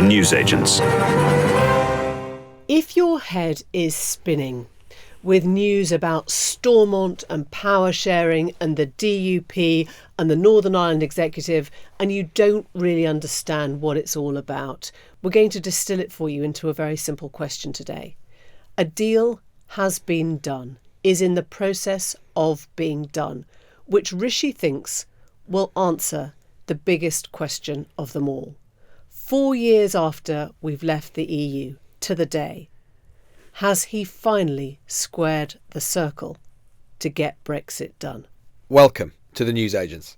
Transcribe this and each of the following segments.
The Newsagents. If your head is spinning with news about Stormont and power sharing and the DUP and the Northern Ireland Executive, and you don't really understand what it's all about, we're going to distill it for you into a very simple question today. A deal has been done, is in the process of being done, which Rishi thinks will answer the biggest question of them all. 4 years after we've left the EU, to the day, has he finally squared the circle to get Brexit done? Welcome to the Newsagents.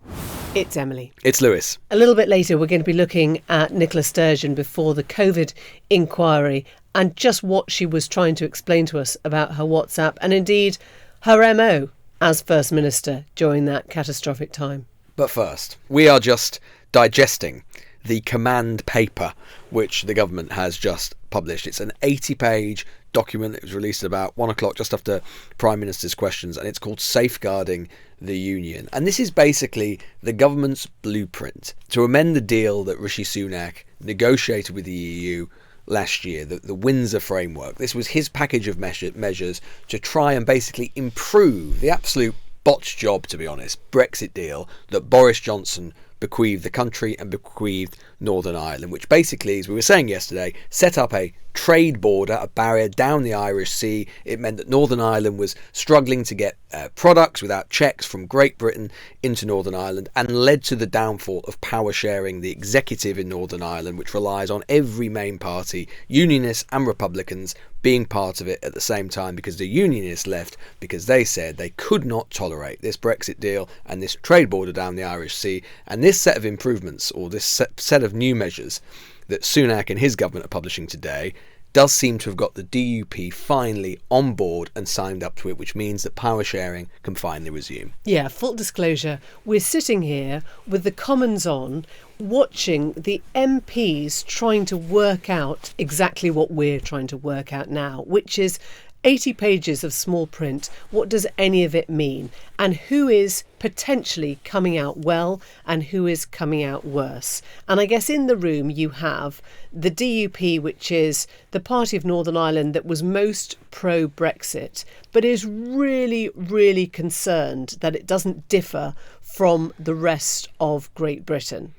It's Emily. It's Lewis. A little bit later, we're going to be looking at Nicola Sturgeon before the COVID inquiry and just what she was trying to explain to us about her WhatsApp and indeed her MO as First Minister during that catastrophic time. But first, we are just digesting the command paper which the government has just published. It's an 80-page document. It was released at about 1 o'clock, just after Prime Minister's questions, and it's called Safeguarding the Union. And this is basically the government's blueprint to amend the deal that Rishi Sunak negotiated with the EU last year, the Windsor framework. This was his package of measures to try and basically improve the absolute botched job, to be honest, Brexit deal that Boris Johnson bequeathed the country and bequeathed Northern Ireland, which basically, as we were saying yesterday, set up a trade border, a barrier down the Irish Sea. It meant that Northern Ireland was struggling to get products without checks from Great Britain into Northern Ireland, and led to the downfall of power sharing, the executive in Northern Ireland, which relies on every main party, Unionists and Republicans, being part of it at the same time, because the Unionists left because they said they could not tolerate this Brexit deal and this trade border down the Irish Sea. And this set of improvements, or this set of new measures that Sunak and his government are publishing today, does seem to have got the DUP finally on board and signed up to it, which means that power sharing can finally resume. Yeah, full disclosure, we're sitting here with the Commons on, watching the MPs trying to work out exactly what we're trying to work out now, which is 80 pages of small print. What does any of it mean? And who is potentially coming out well and who is coming out worse? And I guess in the room you have the DUP, which is the party of Northern Ireland that was most pro-Brexit, but is really, really concerned that it doesn't differ from the rest of Great Britain.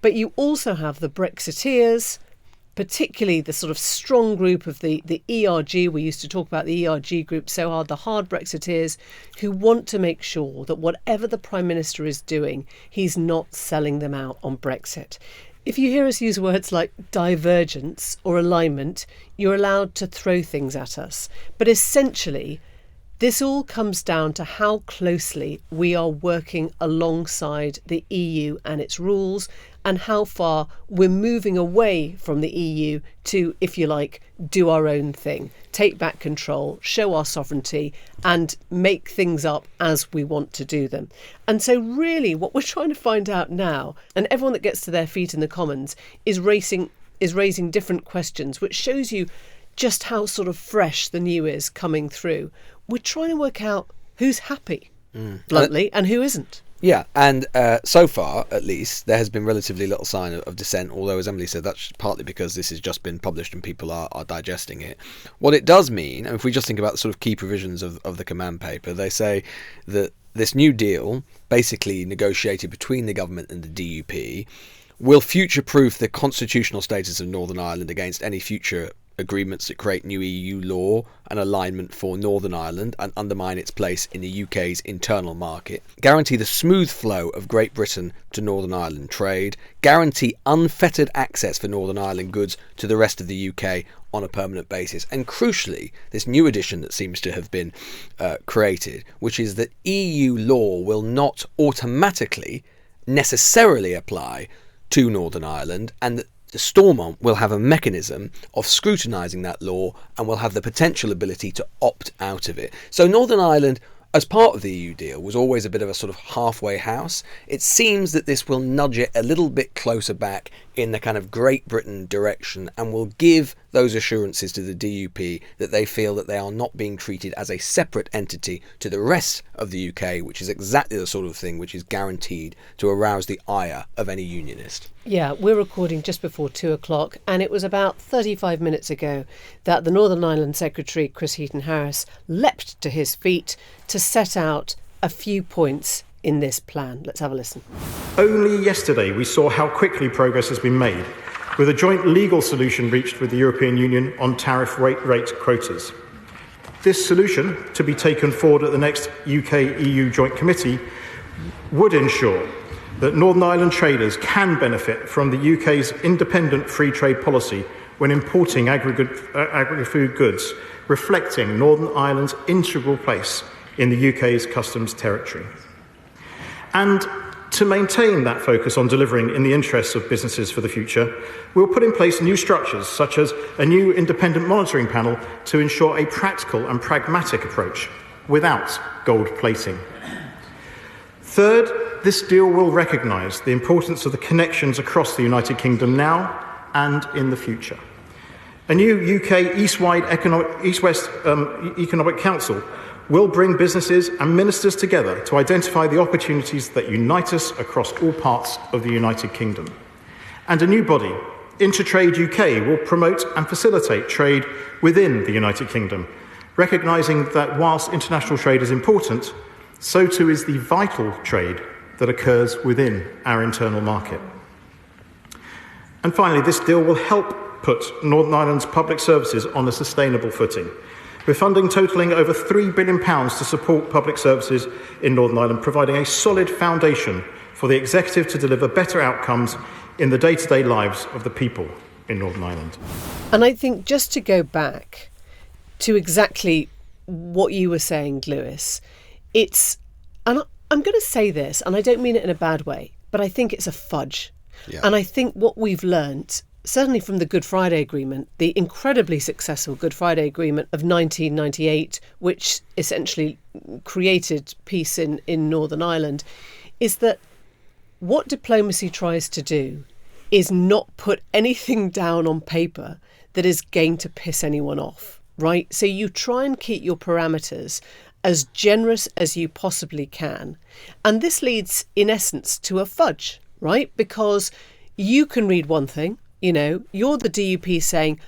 But you also have the Brexiteers, particularly the sort of strong group of the ERG. We used to talk about the ERG group so hard, the hard Brexiteers, who want to make sure that whatever the Prime Minister is doing, he's not selling them out on Brexit. If you hear us use words like divergence or alignment, you're allowed to throw things at us. But essentially, this all comes down to how closely we are working alongside the EU and its rules, and how far we're moving away from the EU to, if you like, do our own thing, take back control, show our sovereignty, and make things up as we want to do them. And so really what we're trying to find out now, and everyone that gets to their feet in the Commons is raising different questions, which shows you just how sort of fresh the new is coming through. We're trying to work out who's happy, bluntly, and who isn't. Yeah, and so far, at least, there has been relatively little sign of dissent, although, as Emily said, that's partly because this has just been published and people are digesting it. What it does mean, and if we just think about the sort of key provisions of the command paper, they say that this new deal, basically negotiated between the government and the DUP, will future-proof the constitutional status of Northern Ireland against any future agreements that create new EU law and alignment for Northern Ireland and undermine its place in the UK's internal market, guarantee the smooth flow of Great Britain to Northern Ireland trade, guarantee unfettered access for Northern Ireland goods to the rest of the UK on a permanent basis, and crucially, this new addition that seems to have been created, which is that EU law will not automatically necessarily apply to Northern Ireland, and that Stormont will have a mechanism of scrutinising that law and will have the potential ability to opt out of it. So Northern Ireland, as part of the EU deal, was always a bit of a sort of halfway house. It seems that this will nudge it a little bit closer back in the kind of Great Britain direction and will give those assurances to the DUP that they feel that they are not being treated as a separate entity to the rest of the UK, which is exactly the sort of thing which is guaranteed to arouse the ire of any unionist. Yeah, we're recording just before 2 o'clock, and it was about 35 minutes ago that the Northern Ireland Secretary, Chris Heaton-Harris, leapt to his feet to set out a few points in this plan. Let's have a listen. Only yesterday we saw how quickly progress has been made, with a joint legal solution reached with the European Union on tariff rate quotas. This solution, to be taken forward at the next UK-EU Joint Committee, would ensure that Northern Ireland traders can benefit from the UK's independent free trade policy when importing agri-food goods, reflecting Northern Ireland's integral place in the UK's customs territory. And to maintain that focus on delivering in the interests of businesses for the future, we'll put in place new structures, such as a new independent monitoring panel to ensure a practical and pragmatic approach without gold plating. Third, this deal will recognise the importance of the connections across the United Kingdom now and in the future. A new UK East-West Economic Council will bring businesses and ministers together to identify the opportunities that unite us across all parts of the United Kingdom. And a new body, Intertrade UK, will promote and facilitate trade within the United Kingdom, recognising that whilst international trade is important, so too is the vital trade that occurs within our internal market. And finally, this deal will help put Northern Ireland's public services on a sustainable footing, with funding totalling over £3 billion to support public services in Northern Ireland, providing a solid foundation for the executive to deliver better outcomes in the day-to-day lives of the people in Northern Ireland. And I think just to go back to exactly what you were saying, Lewis, and I'm going to say this, and I don't mean it in a bad way, but I think it's a fudge. Yeah. And I think what we've learnt, certainly from the Good Friday Agreement, the incredibly successful Good Friday Agreement of 1998, which essentially created peace in Northern Ireland, is that what diplomacy tries to do is not put anything down on paper that is going to piss anyone off, right? So you try and keep your parameters as generous as you possibly can. And this leads, in essence, to a fudge, right? Because you can read one thing, you're the DUP saying,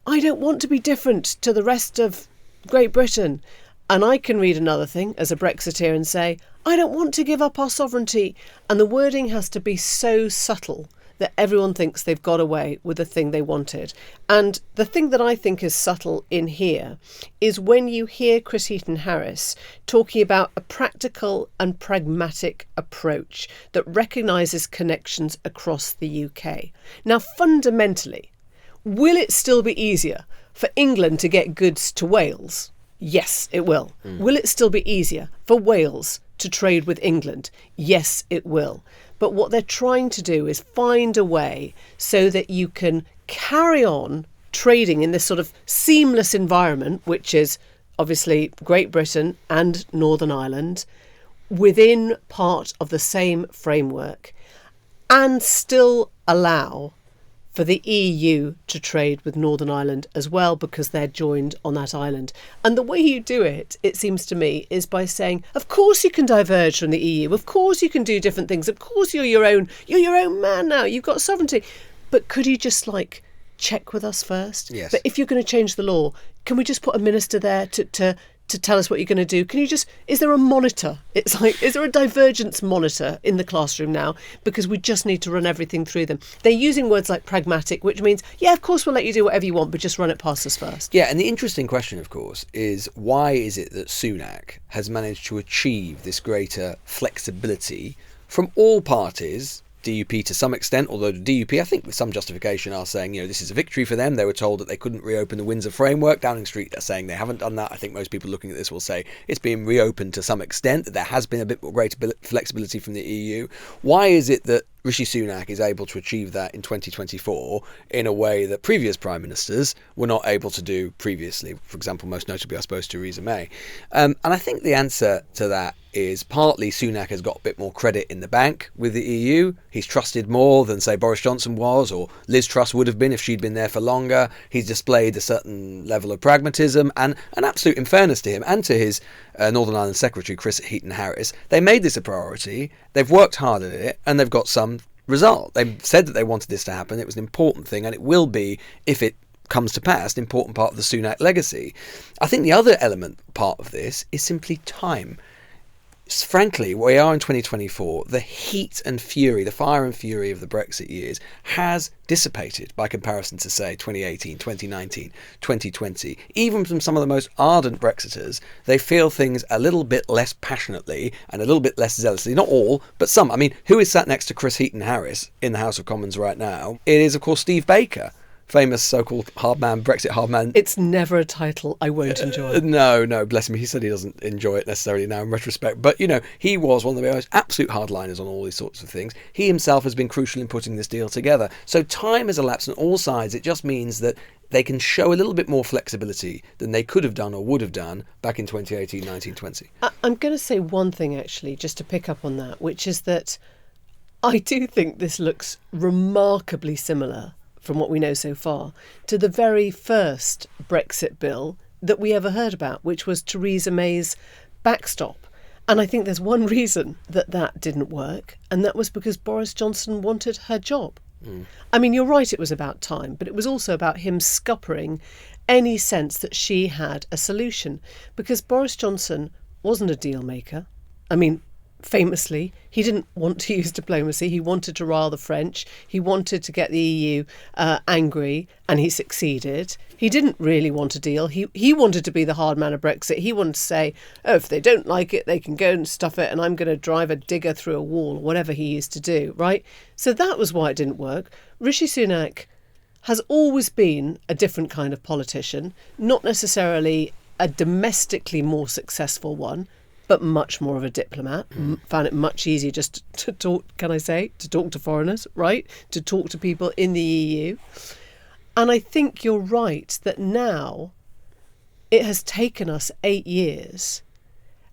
I don't want to be different to the rest of Great Britain. And I can read another thing as a Brexiteer and say, I don't want to give up our sovereignty. And the wording has to be so subtle that everyone thinks they've got away with the thing they wanted. And the thing that I think is subtle in here is when you hear Chris Heaton-Harris talking about a practical and pragmatic approach that recognises connections across the UK. Now, fundamentally, will it still be easier for England to get goods to Wales? Yes, it will. Will it still be easier for Wales to trade with England? Yes, it will. But what they're trying to do is find a way so that you can carry on trading in this sort of seamless environment, which is obviously Great Britain and Northern Ireland, within part of the same framework, and still allow for the EU to trade with Northern Ireland as well, because they're joined on that island. And the way you do it, it seems to me, is by saying, of course you can diverge from the EU, of course you can do different things, of course you're your own man now, you've got sovereignty. But could you just check with us first? Yes. But if you're going to change the law, can we just put a minister there to tell us what you're going to do? Is there a monitor? It's is there a divergence monitor in the classroom now? Because we just need to run everything through them. They're using words like pragmatic, which means, yeah, of course we'll let you do whatever you want, but just run it past us first. Yeah, and the interesting question, of course, is why is it that Sunak has managed to achieve this greater flexibility from all parties, DUP to some extent, although the DUP, I think with some justification, are saying, this is a victory for them. They were told that they couldn't reopen the Windsor framework. Downing Street are saying they haven't done that. I think most people looking at this will say it's being reopened to some extent, that there has been a bit more greater flexibility from the EU. Why is it that Rishi Sunak is able to achieve that in 2024 in a way that previous prime ministers were not able to do previously? For example, most notably, I suppose, Theresa May. And I think the answer to that is partly Sunak has got a bit more credit in the bank with the EU. He's trusted more than, say, Boris Johnson was, or Liz Truss would have been if she'd been there for longer. He's displayed a certain level of pragmatism and an absolute, in fairness to him and to his Northern Ireland Secretary, Chris Heaton-Harris, they made this a priority, they've worked hard at it, and they've got some result. They said that they wanted this to happen. It was an important thing, and it will be, if it comes to pass, an important part of the Sunak legacy. I think the other part of this is simply time. Frankly, we are in 2024, the heat and fury, the fire and fury of the Brexit years has dissipated by comparison to, say, 2018, 2019, 2020. Even from some of the most ardent Brexiters, they feel things a little bit less passionately and a little bit less zealously. Not all, but some. I mean, who is sat next to Chris Heaton-Harris in the House of Commons right now? It is, of course, Steve Baker, famous so-called hard man, Brexit hard man. It's never a title I won't enjoy. No, bless him. He said he doesn't enjoy it necessarily now in retrospect. But, he was one of the most absolute hardliners on all these sorts of things. He himself has been crucial in putting this deal together. So time has elapsed on all sides. It just means that they can show a little bit more flexibility than they could have done or would have done back in 2018, 19, 20. I'm going to say one thing, actually, just to pick up on that, which is that I do think this looks remarkably similar, from what we know so far, to the very first Brexit bill that we ever heard about, which was Theresa May's backstop. And I think there's one reason that didn't work, and that was because Boris Johnson wanted her job. I mean, you're right, it was about time, but it was also about him scuppering any sense that she had a solution, because Boris Johnson wasn't a deal maker. I mean, famously, he didn't want to use diplomacy. He wanted to rile the French. He wanted to get the EU angry, and he succeeded. He didn't really want a deal. He wanted to be the hard man of Brexit. He wanted to say, oh, if they don't like it, they can go and stuff it, and I'm going to drive a digger through a wall, or whatever he used to do, right? So that was why it didn't work. Rishi Sunak has always been a different kind of politician, not necessarily a domestically more successful one, but much more of a diplomat. Found it much easier just to talk, to talk to foreigners, right? To talk to people in the EU. And I think you're right that now it has taken us 8 years,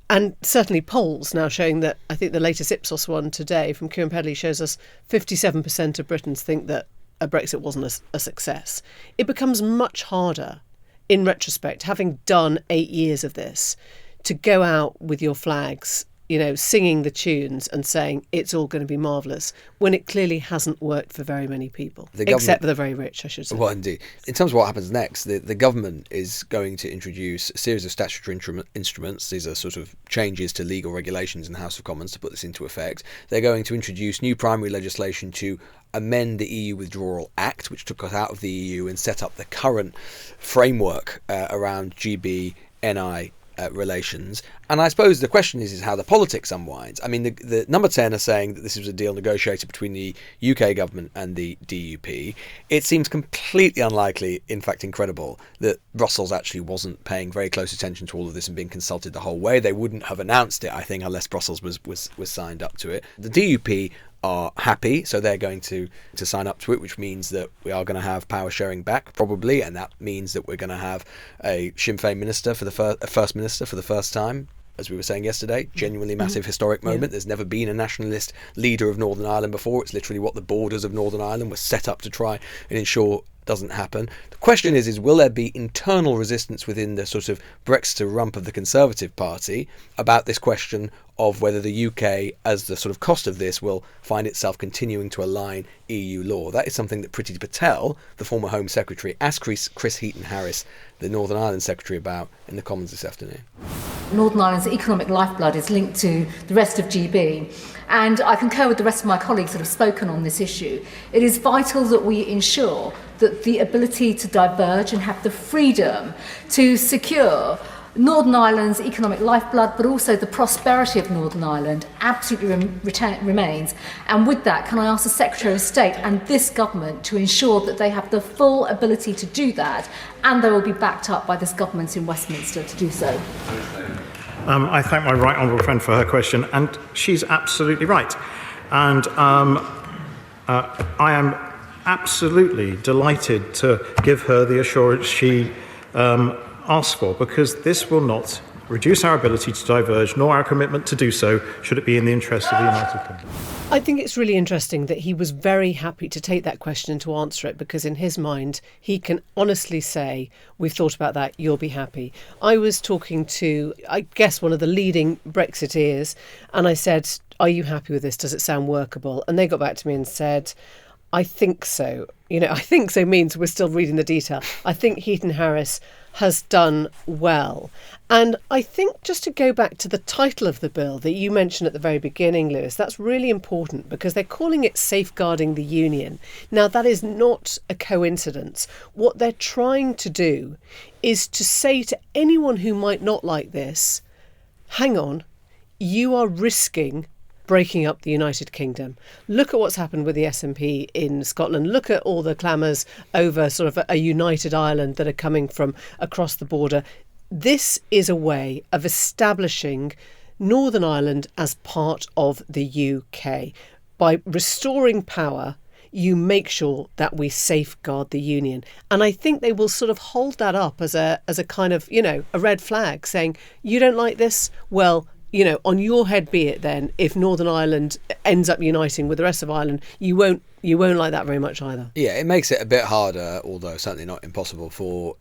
and certainly polls now showing that, I think the latest Ipsos one today from Kieran Pedley shows us 57% of Britons think that a Brexit wasn't a success. It becomes much harder in retrospect, having done 8 years of this, to go out with your flags, singing the tunes and saying it's all going to be marvellous, when it clearly hasn't worked for very many people, except for the very rich, I should say. Well, indeed. In terms of what happens next, the government is going to introduce a series of statutory instruments. These are sort of changes to legal regulations in the House of Commons to put this into effect. They're going to introduce new primary legislation to amend the EU Withdrawal Act, which took us out of the EU and set up the current framework around GB-NI relations. And I suppose the question is how the politics unwinds. I mean, the number 10 are saying that this was a deal negotiated between the UK government and the DUP. It seems completely unlikely, in fact incredible, that Brussels actually wasn't paying very close attention to all of this and being consulted the whole way. They wouldn't have announced it, I think, unless Brussels was signed up to it. The DUP are happy, so they're going to sign up to it, which means that we are going to have power sharing back, probably, and that means that we're going to have a Sinn Féin minister for the first minister for the first time. As we were saying yesterday, genuinely massive historic moment. Yeah. There's never been a nationalist leader of Northern Ireland before. It's literally what the borders of Northern Ireland were set up to try and ensure doesn't happen. The question is will there be internal resistance within the sort of Brexiter rump of the Conservative Party about this question of whether the UK, as the sort of cost of this, will find itself continuing to align EU law? That is something that Priti Patel, the former Home Secretary, asked Chris Heaton-Harris, the Northern Ireland Secretary, about in the Commons this afternoon. Northern Ireland's economic lifeblood is linked to the rest of GB, and I concur with the rest of my colleagues that have spoken on this issue. It is vital that we ensure that the ability to diverge and have the freedom to secure Northern Ireland's economic lifeblood, but also the prosperity of Northern Ireland, absolutely remains. And with that, can I ask the Secretary of State and this government to ensure that they have the full ability to do that, and they will be backed up by this government in Westminster to do so? I thank my right honourable friend for her question, and she's absolutely right. And I am absolutely delighted to give her the assurance she asked for, because this will not reduce our ability to diverge, nor our commitment to do so, should it be in the interest of the United Kingdom. I think it's really interesting that he was very happy to take that question and to answer it, because in his mind, he can honestly say, we've thought about that, you'll be happy. I was talking to, I guess, one of the leading Brexiteers, and I said, are you happy with this? Does it sound workable? And they got back to me and said, I think so. I think so means we're still reading the detail. I think Heaton Harris has done well. And I think, just to go back to the title of the bill that you mentioned at the very beginning, Lewis, that's really important, because they're calling it Safeguarding the Union. Now, that is not a coincidence. What they're trying to do is to say to anyone who might not like this, hang on, you are risking breaking up the United Kingdom. Look at what's happened with the SNP in Scotland. Look at all the clamours over sort of a united Ireland that are coming from across the border. This is a way of establishing Northern Ireland as part of the UK. By restoring power, you make sure that we safeguard the union. And I think they will sort of hold that up as a kind of, a red flag, saying, you don't like this? Well, on your head be it then. If Northern Ireland ends up uniting with the rest of Ireland, you won't like that very much either. Yeah, it makes it a bit harder, although certainly not impossible, for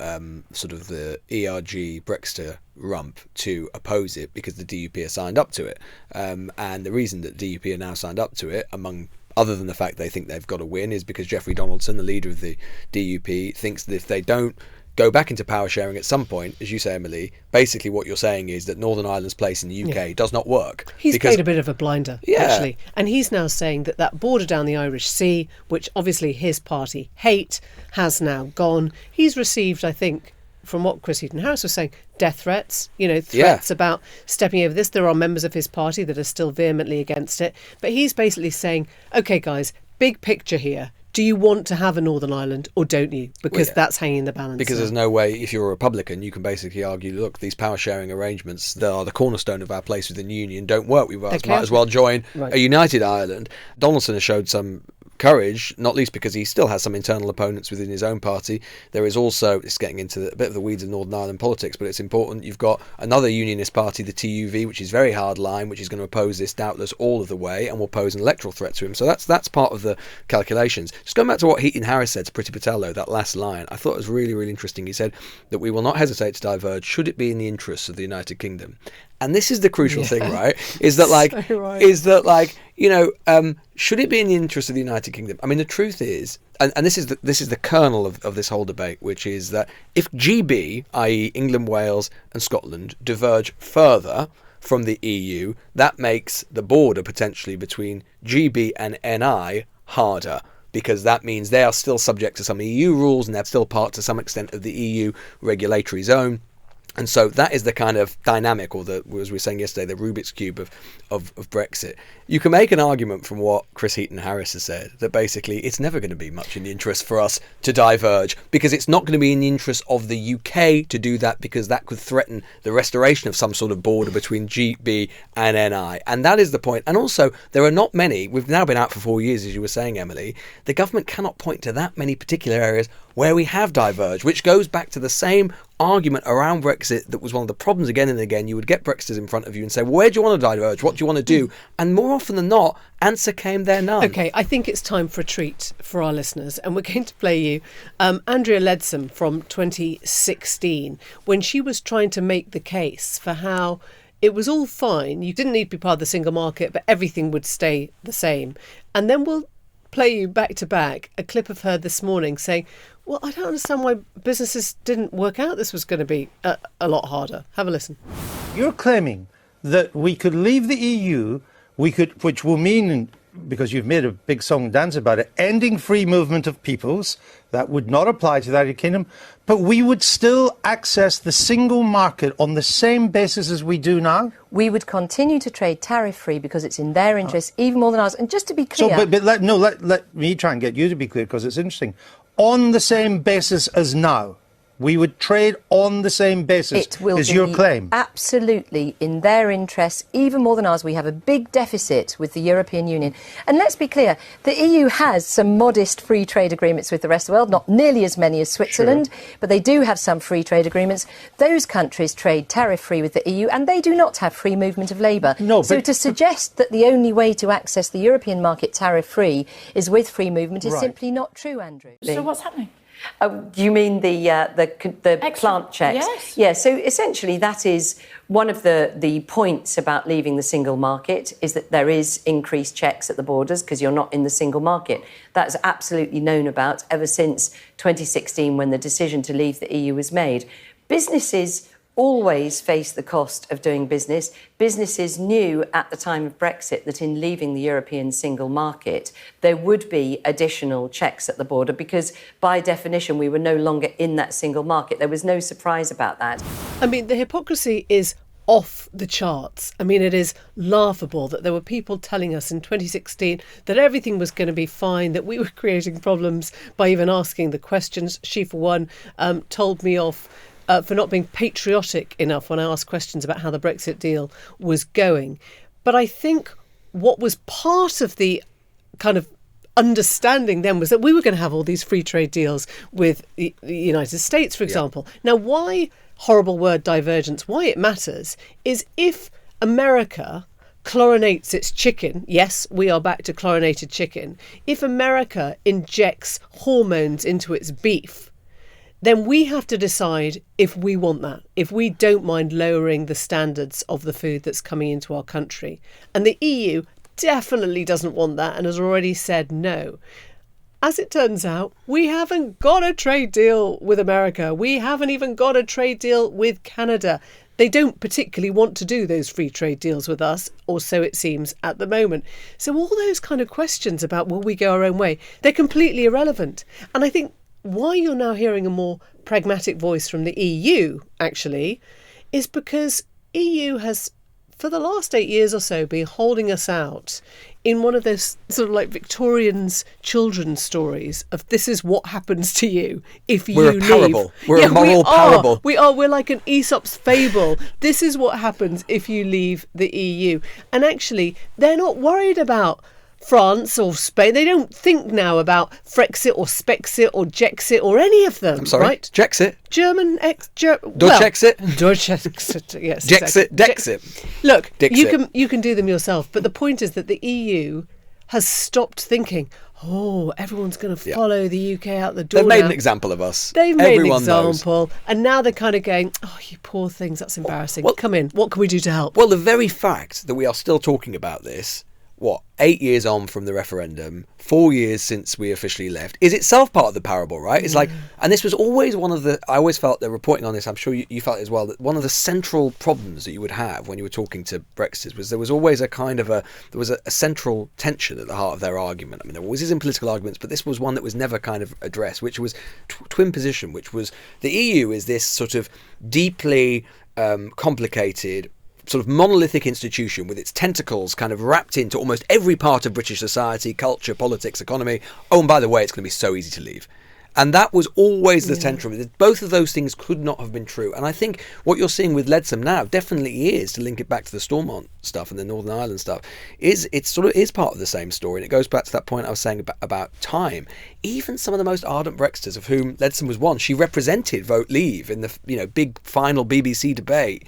sort of the ERG Brexiteer rump to oppose it, because the DUP are signed up to it. And the reason that DUP are now signed up to it, among other than the fact they think they've got to win, is because Jeffrey Donaldson, the leader of the DUP, thinks that if they don't go back into power sharing at some point, as you say, Emily, basically what you're saying is that Northern Ireland's place in the UK does not work. He's played a bit of a blinder, actually. And he's now saying that border down the Irish Sea, which obviously his party hate, has now gone. He's received, I think, from what Chris Heaton Harris was saying, death threats, threats about stepping over this. There are members of his party that are still vehemently against it. But he's basically saying, OK, guys, big picture here. Do you want to have a Northern Ireland or don't you? Because that's hanging in the balance. Because there's no way, if you're a Republican, you can basically argue, look, these power sharing arrangements that are the cornerstone of our place within the union don't work. We might as well join a united Ireland. Donaldson has showed some courage, not least because he still has some internal opponents within his own party. There is also, it's getting into a bit of the weeds of Northern Ireland politics, but it's important. You've got another unionist party, the TUV, which is very hard line, which is going to oppose this doubtless all of the way and will pose an electoral threat to him. So that's part of the calculations. Just going back to what Heaton Harris said to Priti Patel, though, that last line, I thought it was really, really interesting. He said that we will not hesitate to diverge should it be in the interests of the United Kingdom. And this is the crucial thing, right? Is that should it be in the interest of the United Kingdom? I mean, the truth is, and this is the kernel of this whole debate, which is that if GB, i.e. England, Wales and Scotland, diverge further from the EU, that makes the border potentially between GB and NI harder, because that means they are still subject to some EU rules and they're still part to some extent of the EU regulatory zone. And so that is the kind of dynamic, or as we were saying yesterday, the Rubik's Cube of Brexit. You can make an argument from what Chris Heaton Harris has said, that basically it's never going to be much in the interest for us to diverge, because it's not going to be in the interest of the UK to do that, because that could threaten the restoration of some sort of border between GB and NI. And that is the point. And also, there are not many, we've now been out for 4 years, as you were saying, Emily, the government cannot point to that many particular areas where we have diverged, which goes back to the same argument around Brexit that was one of the problems again and again. You would get Brexiters in front of you and say, well, where do you want to diverge? What do you want to do? And more often than not, answer came there none. OK, I think it's time for a treat for our listeners, and we're going to play you Andrea Leadsom from 2016, when she was trying to make the case for how it was all fine. You didn't need to be part of the single market, but everything would stay the same. And then we'll play you back to back a clip of her this morning saying, well, I don't understand why businesses didn't work out this was going to be a lot harder. Have a listen. You're claiming that we could leave the EU, which will mean, because you've made a big song and dance about it, ending free movement of peoples. That would not apply to the United Kingdom, but we would still access the single market on the same basis as we do now. We would continue to trade tariff-free because it's in their interest, even more than ours. And just to be clear... So, let me try and get you to be clear, because it's interesting. On the same basis as now. We would trade on the same basis, It will is be your claim. absolutely in their interests, even more than ours. We have a big deficit with the European Union. And let's be clear, the EU has some modest free trade agreements with the rest of the world, not nearly as many as Switzerland, but they do have some free trade agreements. Those countries trade tariff-free with the EU, and they do not have free movement of labour. No, so to suggest that the only way to access the European market tariff-free is with free movement is simply not true, Andrew. So what's happening? Do you mean the plant checks? Yes. Yeah, so essentially that is one of the points about leaving the single market, is that there is increased checks at the borders because you're not in the single market. That's absolutely known about ever since 2016 when the decision to leave the EU was made. Businesses always face the cost of doing business. Businesses knew at the time of Brexit that in leaving the European single market, there would be additional checks at the border because, by definition, we were no longer in that single market. There was no surprise about that. I mean, the hypocrisy is off the charts. I mean, it is laughable that there were people telling us in 2016 that everything was going to be fine, that we were creating problems by even asking the questions. She, for one, told me off for not being patriotic enough when I asked questions about how the Brexit deal was going. But I think what was part of the kind of understanding then was that we were going to have all these free trade deals with the United States, for example. Now, why, horrible word, divergence, why it matters is if America chlorinates its chicken, yes, we are back to chlorinated chicken, if America injects hormones into its beef, then we have to decide if we want that, if we don't mind lowering the standards of the food that's coming into our country. And the EU definitely doesn't want that and has already said no. As it turns out, we haven't got a trade deal with America. We haven't even got a trade deal with Canada. They don't particularly want to do those free trade deals with us, or so it seems at the moment. So all those kind of questions about will we go our own way, they're completely irrelevant. And I think why you're now hearing a more pragmatic voice from the EU, actually, is because EU has, for the last 8 years or so, been holding us out in one of those sort of like Victorian's children's stories of this is what happens to you if you leave. We're a parable. We're a moral parable. We're like an Aesop's fable. This is what happens if you leave the EU. And actually, they're not worried about France or Spain. They don't think now about Frexit or Spexit or Jexit or any of them. I'm sorry, right? Jexit. German Deutschexit. Deutschexit, yes. Jexit, exactly. Dexit. Look, Dixit. you can do them yourself, but the point is that the EU has stopped thinking, oh, everyone's going to follow the UK out the door. They've made now. an example of us. They've made Everyone an example, and now they're kind of going, oh, you poor things, that's embarrassing. Come in, what can we do to help? Well, the very fact that we are still talking about this, 8 years on from the referendum, 4 years since we officially left, is itself part of the parable, right? It's like, and this was always one of the, I always felt that reporting on this, I'm sure you felt it as well, that one of the central problems that you would have when you were talking to Brexiters was there was always a kind of there was a central tension at the heart of their argument. I mean, there always is in political arguments, but this was one that was never kind of addressed, which was twin position, which was the EU is this sort of deeply complicated, sort of monolithic institution with its tentacles kind of wrapped into almost every part of British society, culture, politics, economy. Oh, and by the way, it's going to be so easy to leave. And that was always the central. Both of those things could not have been true. And I think what you're seeing with Leadsom now definitely is, to link it back to the Stormont stuff and the Northern Ireland stuff, is it sort of is part of the same story. And it goes back to that point I was saying about time. Even some of the most ardent Brexiters, of whom Leadsom was one, she represented Vote Leave in the big final BBC debate.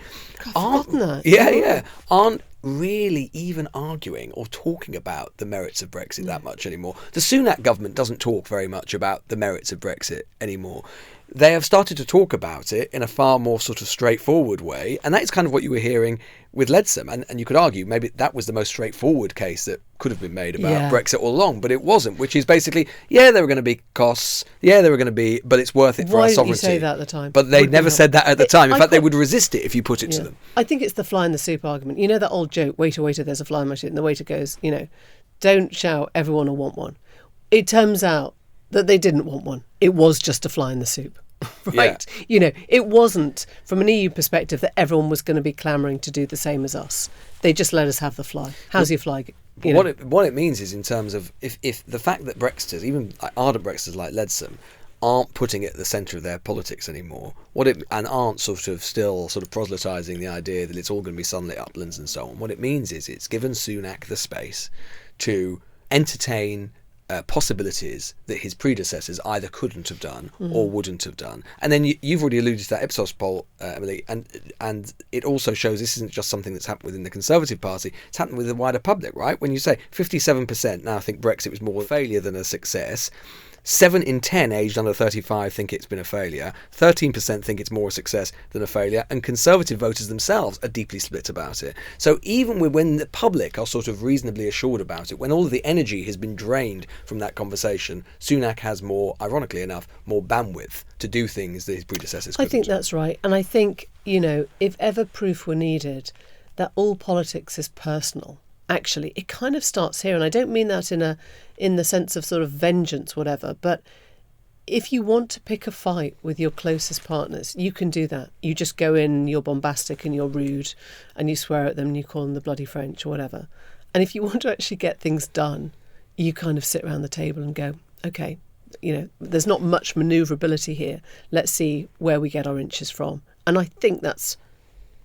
Aren't really even arguing or talking about the merits of Brexit that much anymore. The Sunak government doesn't talk very much about the merits of Brexit anymore. They have started to talk about it in a far more sort of straightforward way, and that is kind of what you were hearing with Leadsom. And you could argue maybe that was the most straightforward case that could have been made about Brexit all along, but it wasn't, which is basically, there were going to be costs, there were going to be, but it's worth it for our sovereignty. Why didn't you say that at the time? But they never said that at the time. In fact, they would resist it if you put it to them. I think it's the fly in the soup argument. You know that old joke, waiter, waiter, there's a fly in my soup, and the waiter goes, don't shout, everyone will want one. It turns out that they didn't want one. It was just a fly in the soup. Right? Yeah. It wasn't, from an EU perspective, that everyone was going to be clamouring to do the same as us. They just let us have the fly. How's your fly? What it means is, in terms of if the fact that Brexiters, even ardent Brexiters like Leadsom, aren't putting it at the centre of their politics anymore, and aren't still proselytising the idea that it's all going to be sunlit uplands and so on. What it means is it's given Sunak the space to entertain possibilities that his predecessors either couldn't have done or wouldn't have done. And then you've already alluded to that Ipsos poll, Emily, and it also shows this isn't just something that's happened within the Conservative Party, it's happened with the wider public, right? When you say 57% now think Brexit was more a failure than a success, 7 in 10 aged under 35 think it's been a failure, 13% think it's more a success than a failure, and Conservative voters themselves are deeply split about it. So even when the public are reasonably assured about it, when all of the energy has been drained from that conversation, Sunak has ironically enough, more bandwidth to do things that his predecessors couldn't. I think that's right. And I think, if ever proof were needed that all politics is personal, actually, it kind of starts here. And I don't mean that in the sense of vengeance, whatever. But if you want to pick a fight with your closest partners, you can do that. You just go in, you're bombastic and you're rude and you swear at them and you call them the bloody French or whatever. And if you want to actually get things done, you kind of sit around the table and go, OK, there's not much manoeuvrability here. Let's see where we get our inches from. And I think that's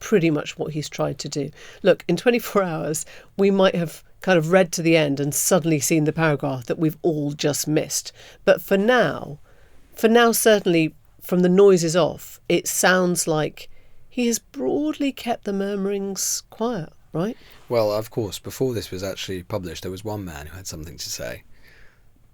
pretty much what he's tried to do. Look, in 24 hours, we might have kind of read to the end and suddenly seen the paragraph that we've all just missed. But for now, certainly from the noises off, it sounds like he has broadly kept the murmurings quiet, right? Well, of course, before this was actually published, there was one man who had something to say.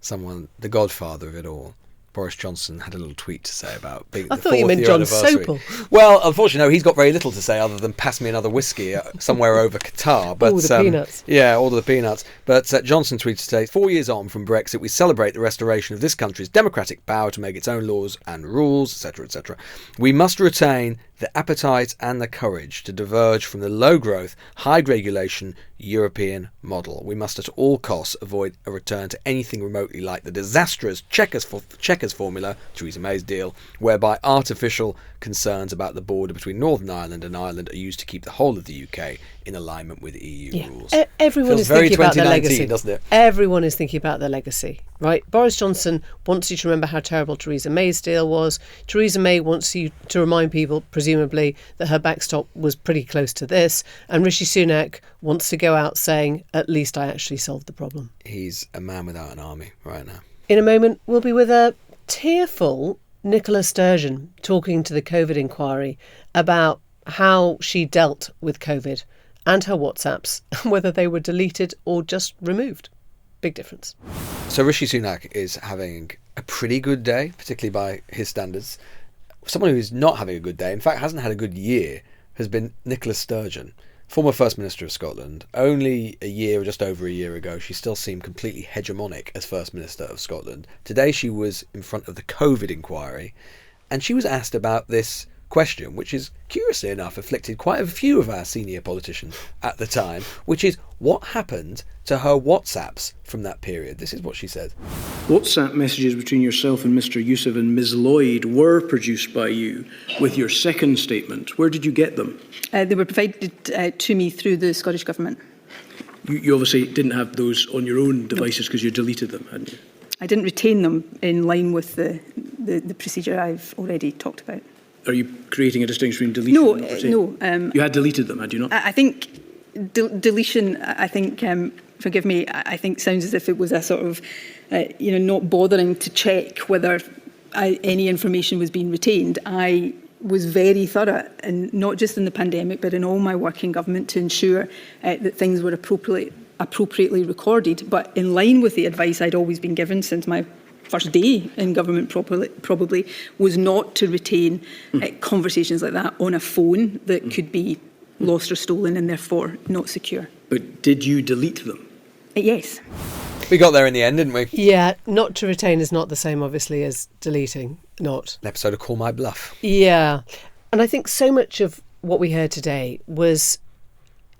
Someone, the godfather of it all. Boris Johnson had a little tweet to say about being the 4th year anniversary. I thought you meant John Sopel. Well, unfortunately, no, he's got very little to say other than pass me another whiskey somewhere over Qatar. But, all the peanuts. Yeah, all the peanuts. But Johnson tweeted today, 4 years on from Brexit, we celebrate the restoration of this country's democratic power to make its own laws and rules, etc., etc. We must retain the appetite and the courage to diverge from the low-growth, high-regulation European model. We must at all costs avoid a return to anything remotely like the disastrous Chequers formula, Theresa May's deal, whereby artificial concerns about the border between Northern Ireland and Ireland are used to keep the whole of the UK in alignment with EU rules. Everyone Feels is very thinking about their 2019, legacy, doesn't it? Everyone is thinking about their legacy, right? Boris Johnson wants you to remember how terrible Theresa May's deal was. Theresa May wants you to remind people, presumably, that her backstop was pretty close to this. And Rishi Sunak wants to go out saying, at least I actually solved the problem. He's a man without an army right now. In a moment, we'll be with a tearful Nicola Sturgeon talking to the COVID inquiry about how she dealt with COVID and her WhatsApps, whether they were deleted or just removed. Big difference. So Rishi Sunak is having a pretty good day, particularly by his standards. Someone who's not having a good day, in fact hasn't had a good year, has been Nicola Sturgeon, former First Minister of Scotland. Only a year or just over a year ago, she still seemed completely hegemonic as First Minister of Scotland. Today she was in front of the COVID inquiry and she was asked about this question, which is, curiously enough, afflicted quite a few of our senior politicians at the time, which is what happened to her WhatsApps from that period. This is what she said. WhatsApp messages between yourself and Mr. Youssef and Ms. Lloyd were produced by you with your second statement. Where did you get them? They were provided to me through the Scottish Government. You obviously didn't have those on your own devices because you deleted them, hadn't you? I didn't retain them in line with the procedure I've already talked about. Are you creating a distinction between deletion and retaining? No. You had deleted them, had you not? I think deletion, I think, forgive me, I think sounds as if it was a sort of, not bothering to check whether any information was being retained. I was very thorough, and not just in the pandemic, but in all my work in government, to ensure that things were appropriately recorded, but in line with the advice I'd always been given since my first day in government probably was not to retain conversations like that on a phone that could be lost or stolen and therefore not secure. But did you delete them? Yes. We got there in the end, didn't we? Yeah, not to retain is not the same, obviously, as deleting. Not. An episode of Call My Bluff. Yeah. And I think so much of what we heard today was,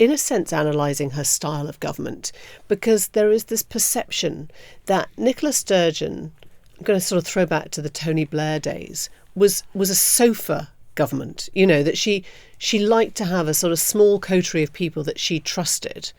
in a sense, analysing her style of government, because there is this perception that Nicola Sturgeon, I'm going to sort of throw back to the Tony Blair days, was a sofa government, that she liked to have a sort of small coterie of people that she trusted,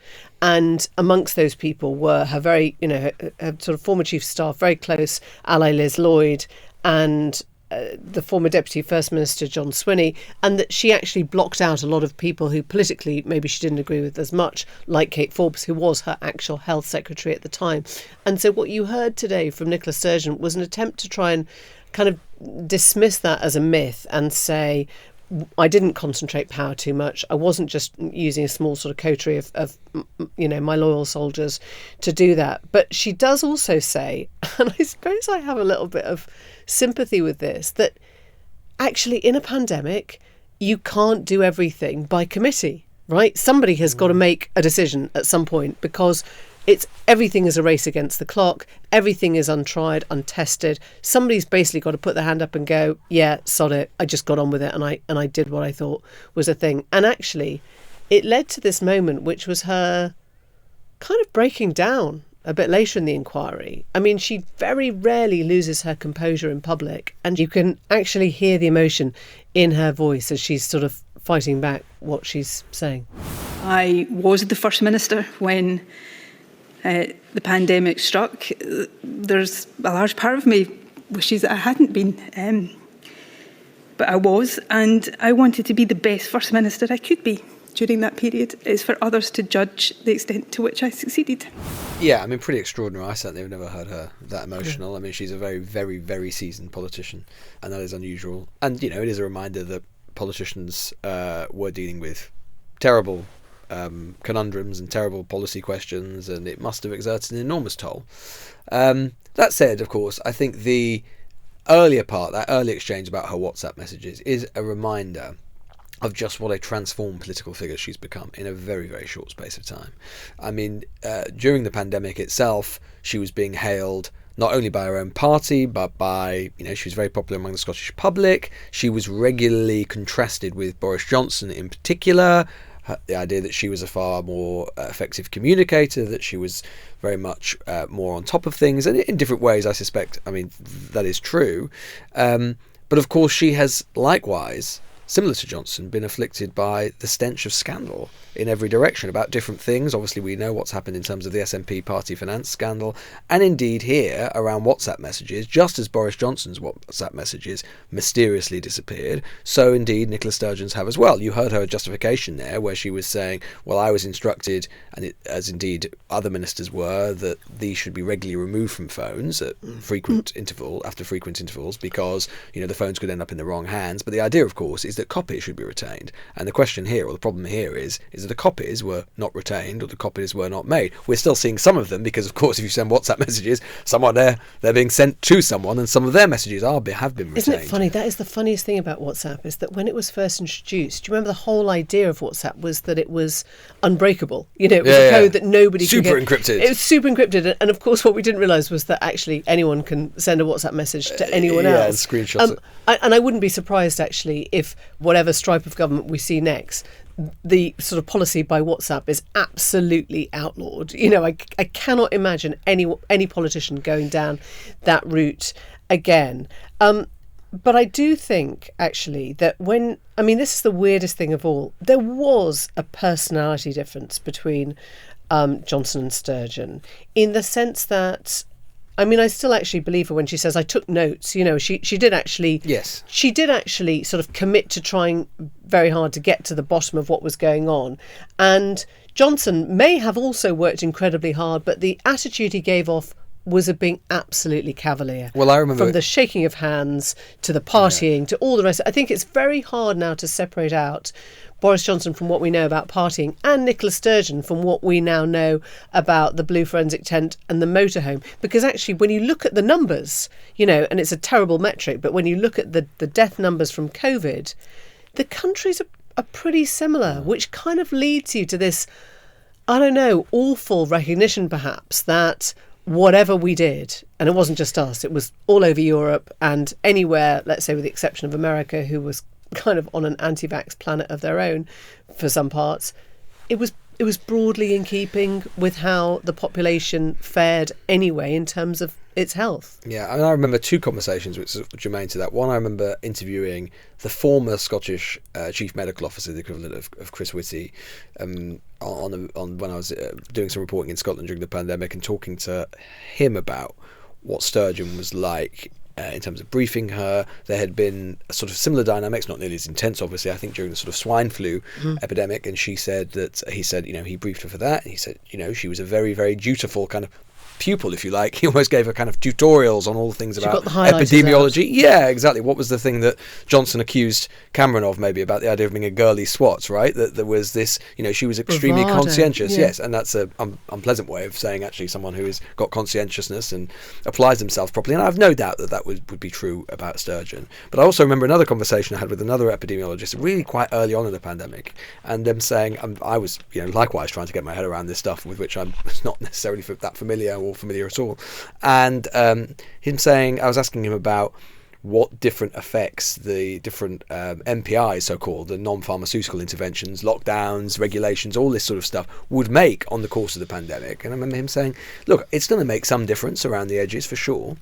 and amongst those people were her very, her sort of former chief of staff, very close ally Liz Lloyd, and the former Deputy First Minister John Swinney, and that she actually blocked out a lot of people who politically maybe she didn't agree with as much, like Kate Forbes, who was her actual health secretary at the time. And so what you heard today from Nicola Sturgeon was an attempt to try and kind of dismiss that as a myth and say, I didn't concentrate power too much. I wasn't just using a small sort of coterie of my loyal soldiers to do that. But she does also say, and I suppose I have a little bit of sympathy with this, that actually in a pandemic, you can't do everything by committee, right? Somebody has got to make a decision at some point, because everything is a race against the clock. Everything is untried, untested. Somebody's basically got to put their hand up and go, yeah, sod it. I just got on with it and I did what I thought was a thing. And actually, it led to this moment, which was her kind of breaking down a bit later in the inquiry. I mean, she very rarely loses her composure in public, and you can actually hear the emotion in her voice as she's sort of fighting back what she's saying. I was the First Minister when the pandemic struck. There's a large part of me wishes that I hadn't been, but I was, and I wanted to be the best First Minister I could be during that period. It's for others to judge the extent to which I succeeded. Yeah, I mean, pretty extraordinary. I certainly have never heard her that emotional. I mean, she's a very, very, very seasoned politician, and that is unusual. And, it is a reminder that politicians were dealing with terrible conundrums and terrible policy questions, and it must have exerted an enormous toll. That said, of course, I think the earlier part, that early exchange about her WhatsApp messages, is a reminder of just what a transformed political figure she's become in a very, very short space of time. I mean, during the pandemic itself, she was being hailed not only by her own party, but by, she was very popular among the Scottish public. She was regularly contrasted with Boris Johnson in particular. The idea that she was a far more effective communicator, that she was very much more on top of things, and in different ways, I suspect, that is true. But of course, she has likewise, similar to Johnson, been afflicted by the stench of scandal in every direction about different things. Obviously, we know what's happened in terms of the SNP party finance scandal, and indeed here around WhatsApp messages. Just as Boris Johnson's WhatsApp messages mysteriously disappeared, so indeed Nicola Sturgeon's have as well. You heard her justification there, where she was saying, well, I was instructed, and as indeed other ministers were, that these should be regularly removed from phones at after frequent intervals, because the phones could end up in the wrong hands. But the idea, of course, is that copies should be retained. And the question here, or the problem here, is that the copies were not retained, or the copies were not made. We're still seeing some of them, because of course if you send WhatsApp messages, someone they're being sent to someone, and some of their messages have been retained. Isn't it funny? That is the funniest thing about WhatsApp, is that when it was first introduced, do you remember the whole idea of WhatsApp was that it was unbreakable? It was a code that nobody could get. Encrypted. It was super encrypted, and of course what we didn't realise was that actually anyone can send a WhatsApp message to anyone else. And screenshot it. And I wouldn't be surprised actually if whatever stripe of government we see next, the sort of policy by WhatsApp is absolutely outlawed. I cannot imagine any politician going down that route again. But I do think actually that this is the weirdest thing of all. There was a personality difference between Johnson and Sturgeon, in the sense that, I still actually believe her when she says, I took notes. She did actually. Yes. She did actually sort of commit to trying very hard to get to the bottom of what was going on. And Johnson may have also worked incredibly hard, but the attitude he gave off was of being absolutely cavalier. Well, I remember from the shaking of hands to the partying to all the rest. I think it's very hard now to separate out Boris Johnson from what we know about partying, and Nicola Sturgeon from what we now know about the blue forensic tent and the motorhome. Because actually, when you look at the numbers, and it's a terrible metric, but when you look at the death numbers from COVID, the countries are pretty similar, which kind of leads you to this, awful recognition perhaps that whatever we did, and it wasn't just us, it was all over Europe and anywhere, let's say with the exception of America, who was kind of on an anti-vax planet of their own for some parts, it was broadly in keeping with how the population fared anyway in terms of its health. Yeah, I remember two conversations which are germane to that. One, I remember interviewing the former Scottish chief medical officer, the equivalent of Chris Whitty, on when I was doing some reporting in Scotland during the pandemic, and talking to him about what Sturgeon was like in terms of briefing her. There had been a sort of similar dynamics, not nearly as intense, obviously, I think, during the sort of swine flu epidemic. And he said, he briefed her for that. And he said, she was a very, very dutiful kind of pupil, if you like. He almost gave her kind of tutorials on all the things about epidemiology. Yeah, exactly. What was the thing that Johnson accused Cameron of, maybe, about the idea of being a girly swat, right? That there was this, she was extremely conscientious. Yes, and that's an unpleasant way of saying actually someone who has got conscientiousness and applies themselves properly. And I have no doubt that would be true about Sturgeon. But I also remember another conversation I had with another epidemiologist really quite early on in the pandemic, and them saying, I was likewise trying to get my head around this stuff with which I'm not necessarily that familiar or familiar at all, and him saying, I was asking him about what different effects the different MPIs, so-called, the non-pharmaceutical interventions, lockdowns, regulations, all this sort of stuff would make on the course of the pandemic. And I remember him saying, look, it's going to make some difference around the edges for sure.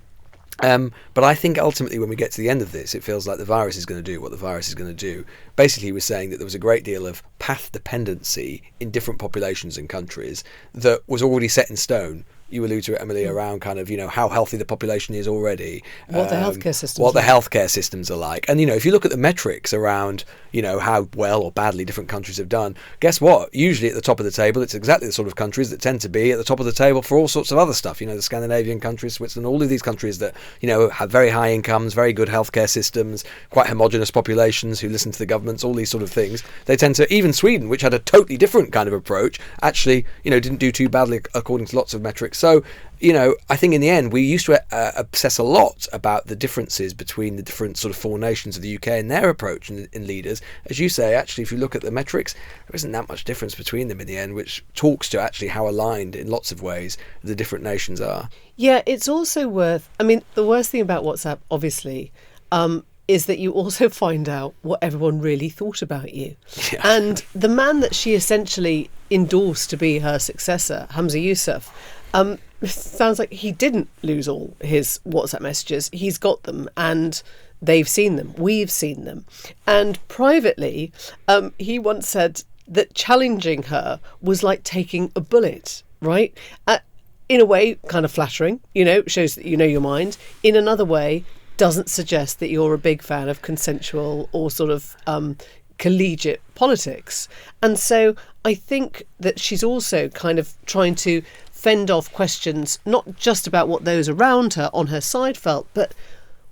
But I think ultimately when we get to the end of this, it feels like the virus is going to do what the virus is going to do. Basically, he was saying that there was a great deal of path dependency in different populations and countries that was already set in stone. You allude to it, Emily, around kind of, how healthy the population is already. What the healthcare systems the healthcare systems are like. And, if you look at the metrics around, how well or badly different countries have done, guess what? Usually at the top of the table, it's exactly the sort of countries that tend to be at the top of the table for all sorts of other stuff. The Scandinavian countries, Switzerland, all of these countries that, have very high incomes, very good healthcare systems, quite homogenous populations who listen to the governments, all these sort of things. They tend to, even Sweden, which had a totally different kind of approach, actually, didn't do too badly according to lots of metrics. So, I think in the end, we used to obsess a lot about the differences between the different sort of four nations of the UK and their approach in leaders. As you say, actually, if you look at the metrics, there isn't that much difference between them in the end, which talks to actually how aligned in lots of ways the different nations are. Yeah, it's also worth... the worst thing about WhatsApp, obviously, is that you also find out what everyone really thought about you. Yeah. And the man that she essentially endorsed to be her successor, Hamza Yusuf, sounds like he didn't lose all his WhatsApp messages. He's got them and they've seen them. We've seen them. And privately, he once said that challenging her was like taking a bullet, right? In a way, kind of flattering, shows that you know your mind. In another way, doesn't suggest that you're a big fan of consensual or sort of collegiate politics. And so I think that she's also kind of trying to fend off questions, not just about what those around her on her side felt, but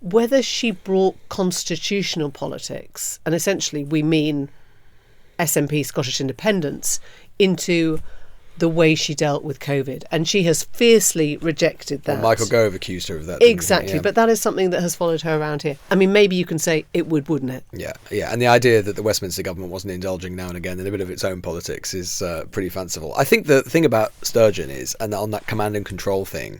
whether she brought constitutional politics, and essentially we mean SNP, Scottish independence, into the way she dealt with COVID. And she has fiercely rejected that. Well, Michael Gove accused her of that. Exactly, yeah. But that is something that has followed her around here. Maybe you can say it would, wouldn't it? Yeah. And the idea that the Westminster government wasn't indulging now and again in a bit of its own politics is pretty fanciful. I think the thing about Sturgeon is, and on that command and control thing,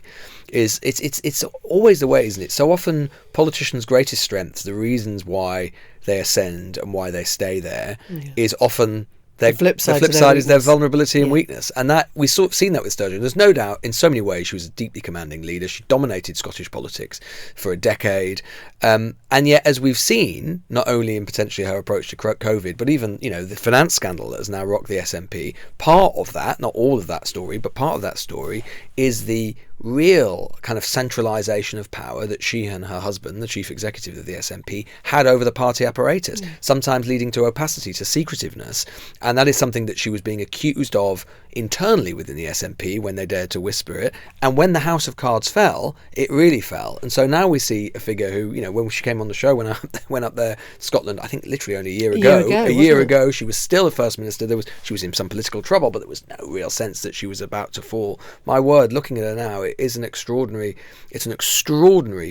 is it's always the way, isn't it? So often politicians' greatest strengths, the reasons why they ascend and why they stay there, is often... The flip side is their vulnerability and weakness. And that we've sort of seen that with Sturgeon. There's no doubt, in so many ways, she was a deeply commanding leader. She dominated Scottish politics for a decade. And yet, as we've seen, not only in potentially her approach to COVID, but even, the finance scandal that has now rocked the SNP, part of that, not all of that story, but part of that story is the real kind of centralisation of power that she and her husband, the chief executive of the SNP, had over the party apparatus, sometimes leading to opacity, to secretiveness. And that is something that she was being accused of internally within the SNP when they dared to whisper it. And when the House of Cards fell, it really fell. And so now we see a figure who, when she came on the show, when I went up there, Scotland, I think literally only a year ago, she was still a First Minister. She was in some political trouble, but there was no real sense that she was about to fall. My word, looking at her now, it's an extraordinary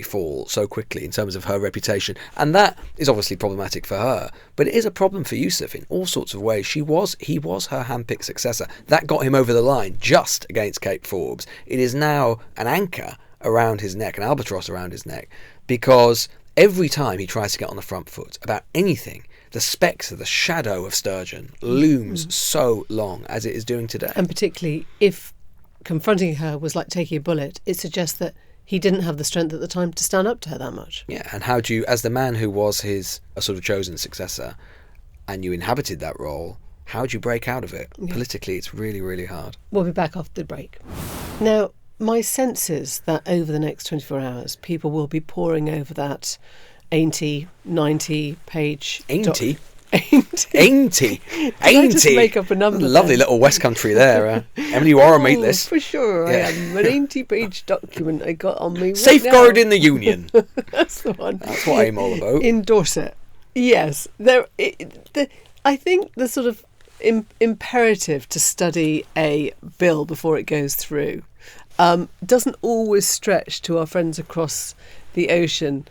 fall so quickly in terms of her reputation. And that is obviously problematic for her. But it is a problem for Yusuf in all sorts of ways. He was her handpicked successor. That got him over the line just against Kate Forbes. It is now an anchor around his neck, an albatross around his neck, because every time he tries to get on the front foot about anything, the spectre, the shadow of Sturgeon looms so long as it is doing today. And particularly if confronting her was like taking a bullet, it suggests that he didn't have the strength at the time to stand up to her that much. Yeah, and how do you, as the man who was his a sort of chosen successor, and you inhabited that role, how do you break out of it? Yeah. Politically, it's really, really hard. We'll be back after the break. Now, My sense is that over the next 24 hours, people will be poring over that 80, 90-page... Ainty? Ainty? Did I just make up a number? Lovely little West Country there. Emily, you are a Maitlis. For sure, I am. An 80-page document I got on me right Safeguarding the Union. That's the one. That's what I'm all about. In Dorset. Yes. I think the sort of imperative to study a bill before it goes through doesn't always stretch to our friends across the ocean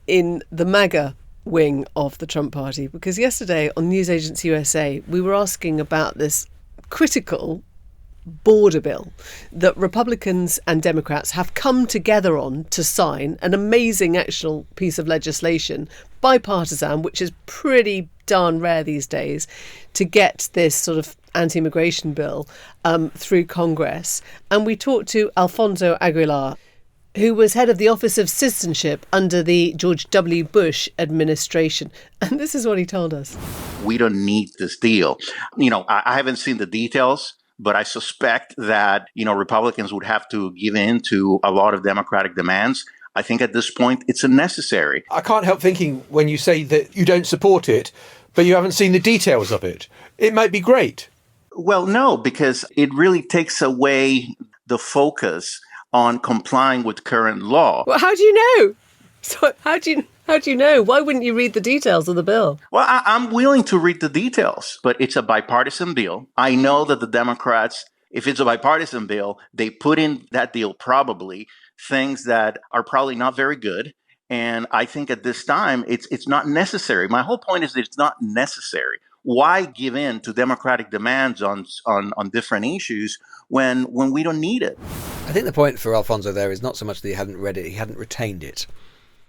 in the MAGA wing of the Trump party, because yesterday on News Agency USA we were asking about this critical border bill that Republicans and Democrats have come together on to sign, an amazing actual piece of legislation, bipartisan, which is pretty darn rare these days, to get this sort of anti-immigration bill through Congress. And we talked to Alfonso Aguilar, who was head of the Office of Citizenship under the George W. Bush administration. And this is what he told us. We don't need this deal. I haven't seen the details, but I suspect that, Republicans would have to give in to a lot of Democratic demands. I think at this point it's unnecessary. I can't help thinking when you say that you don't support it, but you haven't seen the details of it. It might be great. Well, no, because it really takes away the focus on complying with current law. Well, how do you know? So how do you know? Why wouldn't you read the details of the bill? Well, I'm willing to read the details, but it's a bipartisan bill. I know that the Democrats, if it's a bipartisan bill, they put in that deal probably things that are probably not very good. And I think at this time, it's not necessary. My whole point is that it's not necessary. Why give in to Democratic demands on different issues when we don't need it? I think the point for Alfonso there is not so much that he hadn't read it, he hadn't retained it.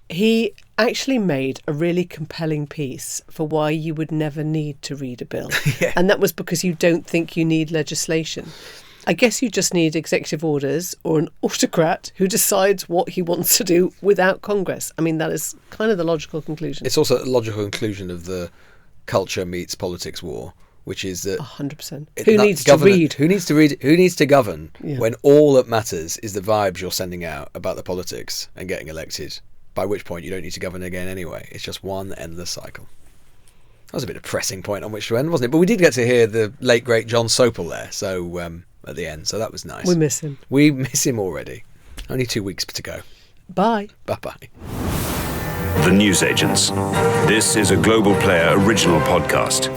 He actually made a really compelling piece for why you would never need to read a bill. Yeah. And that was because you don't think you need legislation. I guess you just need executive orders or an autocrat who decides what he wants to do without Congress. I mean, that is kind of the logical conclusion. It's also a logical conclusion of the culture meets politics war, which is that 100%. Who needs to read? Who needs to read? Who needs to govern? Yeah. When all that matters is the vibes you're sending out about the politics and getting elected. By which point you don't need to govern again anyway. It's just one endless cycle. That was a bit of a pressing point on which to end, wasn't it? But we did get to hear the late great John Sopel there. So at the end, so that was nice. We miss him. We miss him already. Only 2 weeks to go. Bye. Bye-bye. The Newsagents. This is a Global Player original podcast.